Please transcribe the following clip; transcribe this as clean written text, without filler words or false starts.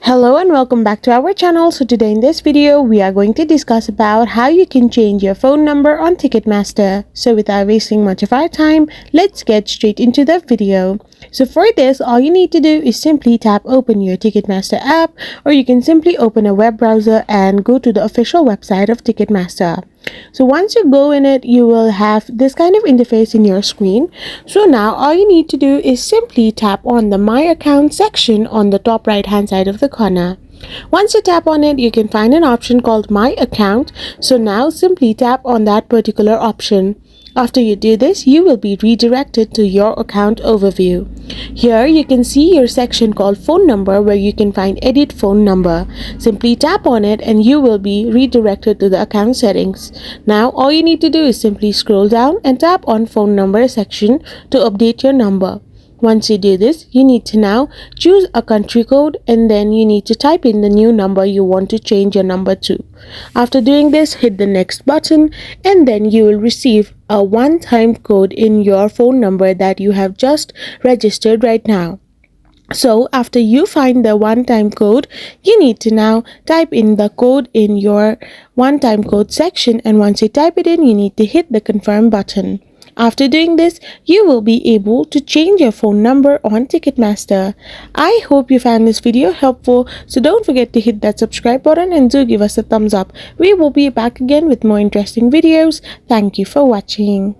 Hello and welcome back to our channel. So today in this video we are going to discuss about how you can change your phone number on Ticketmaster. So without wasting much of our time, let's get straight into the video. So for this, all you need to do is simply tap open your Ticketmaster app, or you can simply open a web browser and go to the official website of Ticketmaster. So once you go in it, you will have this kind of interface in your screen. So now all you need to do is simply tap on the My Account section on the top right hand side of the corner. Once you tap on it, you can find an option called My Account. So now simply tap on that particular option. After you do this, you will be redirected to your account overview. Here you can see your section called phone number, where you can find edit phone number. Simply tap on it and you will be redirected to the account settings. Now all you need to do is simply scroll down and tap on phone number section to update your number. Once you do this, you need to now choose a country code, and then you need to type in the new number you want to change your number to. After doing this, hit the next button, and then you will receive a one-time code in your phone number that you have just registered right now. So after you find the one-time code, you need to now type in the code in your one-time code section, and once you type it in, you need to hit the confirm button. After doing this, you will be able to change your phone number on Ticketmaster. I hope you found this video helpful, so don't forget to hit that subscribe button and do give us a thumbs up. We will be back again with more interesting videos. Thank you for watching.